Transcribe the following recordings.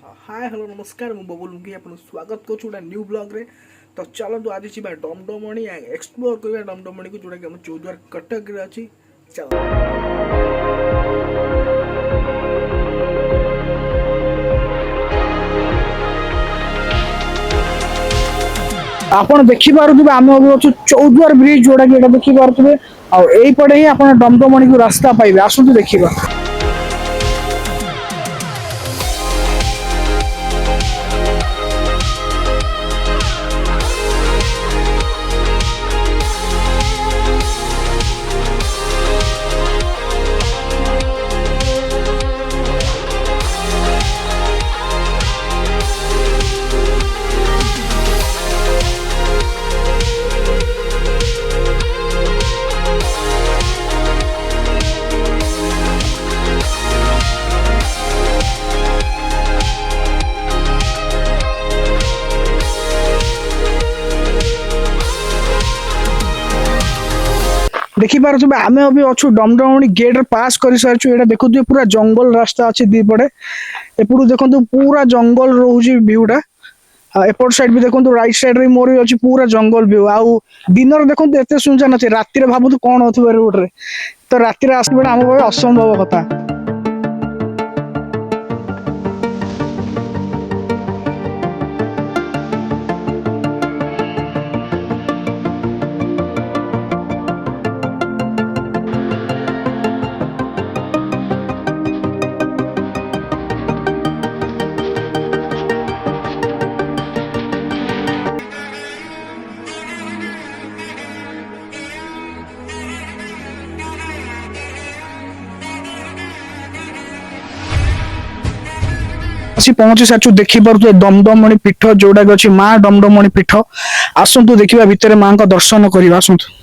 Hi hello नमस्कार मु बबुल मुखी आपन स्वागत करूँ गोटे न्यू ब्लॉग रे। तो चलतु आज जी डमडमणी एक्सप्लोर करवा डमडमणी को जोटा कि चौद्वार कटक रे अच्छी। चल आपण देखि पारुथिबे आमे अभी अछु चौद्वार ब्रिज जोटा कि एटा देखि पारुथिबे आ एई पड़े ही आपण डमडमणी को रास्ता पाइबे। आसुतु देखिबा। देखि पारुथिबे आमे अभी अछु डमडमणी गेट रे पास कर सारछु। एटा देखुथिबे पूरा जंगल रास्ता अछि दी पड़े। एपुरु देखंतु पूरा जंगल रहउची व्यूटा। एपट साइड भी देखंतु राइट साइड रे मोर अछि पूरा जंगल व्यू। आउ दिनर देखंतु एते सुनसान अछि। राति रे भाबुतु कोन होथिबे रोड रे। तो राति रे आसबेडा हम भाबे असंभव कथा। आसी पहुंची सारछु। देखि पारुथु दमदमणि पीठ जोडा अछि मां डमडमणि पीठ। आसंतु देखिबा भितरे मां का दर्शन करिबा। आसंतु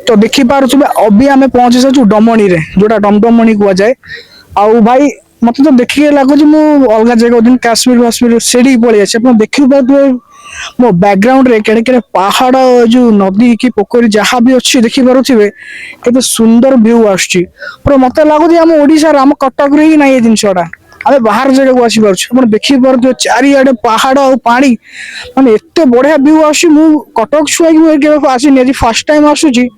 तो देखि पारुथबे अभी आमे पहुंची सारछु डमणी रे जोटा डमडमणी कुआ जाए। आउ भाई मते तो देखि लागो जे मु अलगा जगह दिन काश्मीर सेडी पळी अछि। अपन देखि पारुथबे मो बैकग्राउंड रे केडे केडे पहाड़ जो नदी की पोखरी जहां भी अछि देखि पारुथबे केते सुंदर व्यू आछी। पर मते लागो जे हम ओडिसा रा हम कटक रे ही नै ए जिंसडा आमे बाहर जगह को आसी पारछु। अपन देखि पारुथबे चारि आडे पहाड़ और पानी माने एते बढ़िया व्यू आछी। मु कटक छुआ कि केबे आसी नै फर्स्ट टाइम आसुची।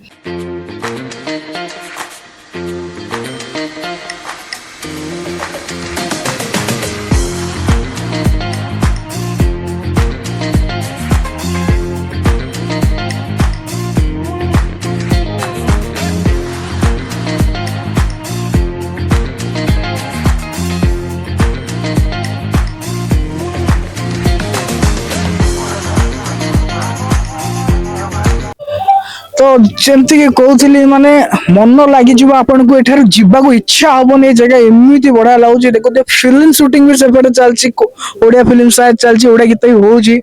तो जमती कि कहूली माने मन लगी जीव आपन को एठार जीवा को इच्छा हबनी। जगह एमती बढ़िया लगुच। देखो फिल्म शूटिंग भी सेपटे चलची। ओडिया फिल्म शायद चलची। ओडिया गीत भी होउची।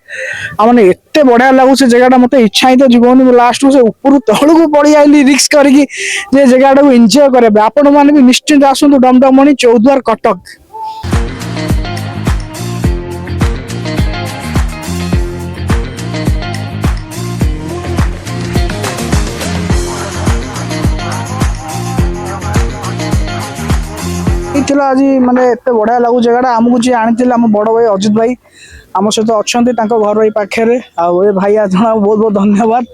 आ माने एते बढ़िया लगुच जगहटा मते इच्छा ही तो जीवन लास्ट से ऊपर तळ को पड़ी आइली रिस्क करके जे जगहटा को एंजॉय करबे। आपन माने भी निश्चित आसंतु डमडमणी चौद्वार कटक। आज माने एते बढ़िया लागू जगह आमको जी आनी बड़ भाई अजित भाई आम सहित अच्छा घर ये पाखे। आ भाई जना बहुत बहुत धन्यवाद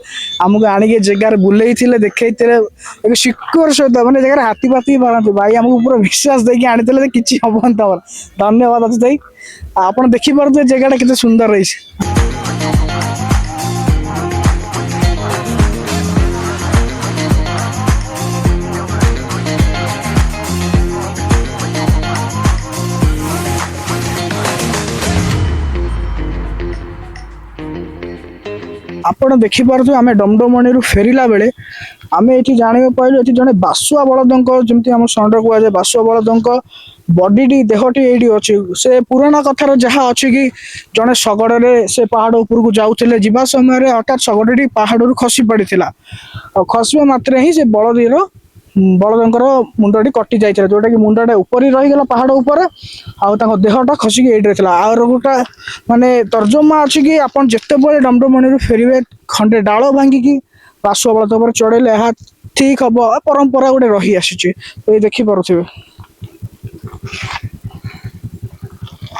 आमको आणिक जगार बुले देखे सिक्योर सहित मैंने जगह हाथी पाती मारती भाई आमको पूरा विश्वास देकी आनी कि हबन तमर। धन्यवाद अजित भाई। आप देखिपे जगह के सुंदर रही। ଆପଣ ଦେଖିପାରୁଥିବେ ଆମେ ଡମଡମଣିରୁ ଫେରିଲା ବେଳେ ଆମେ ଏଠି ଜାଣିବାକୁ ପାଇଲୁ ଏଠି ଜଣେ ବାସୁଆ ବଳଦଙ୍କ ଯେମିତି ଆମ ଷଣ୍ଢ କୁହାଯାଏ ବାସୁଆ ବଳଦଙ୍କ ବଡିଟି ଦେହଟି ଏଇଠି ଅଛି। ସେ ପୁରାଣା କଥାର ଯାହା ଅଛି କି ଜଣେ ଶଗଡ଼ରେ ସେ ପାହାଡ଼ ଉପରକୁ ଯାଉଥିଲେ ଯିବା ସମୟରେ ହଠାତ୍ ଶଗଡ଼ଟି ପାହାଡ଼ରୁ ଖସି ପଡ଼ିଥିଲା ଆଉ ଖସିବା ମାତ୍ରେ ହିଁ ସେ ବଳଦଙ୍କର ମୁଣ୍ଡଟି କଟି ଯାଇଥିଲା ଯୋଉଟା କି ମୁଣ୍ଡଟା ଉପରେ ରହିଗଲା ପାହାଡ଼ ଉପରେ ଆଉ ତାଙ୍କ ଦେହଟା ଖସିକି ଏଇଠି ରହିଥିଲା। ଆଉ ଗୋଟା ମାନେ ତର୍ଜମା ଅଛି କି ଆପଣ ଯେତେବେଳେ ଡମଡମଣିରୁ ଫେରିବେ ଖଣ୍ଡେ ଡାଳ ଭାଙ୍ଗିକି ବାସୁଆ ବଳଦ ଉପରେ ଚଢେଇଲେ ଏହା ଠିକ ହବ ପରମ୍ପରା ଗୋଟେ ରହି ଆସିଛି। ଏଇ ଦେଖିପାରୁଥିବେ।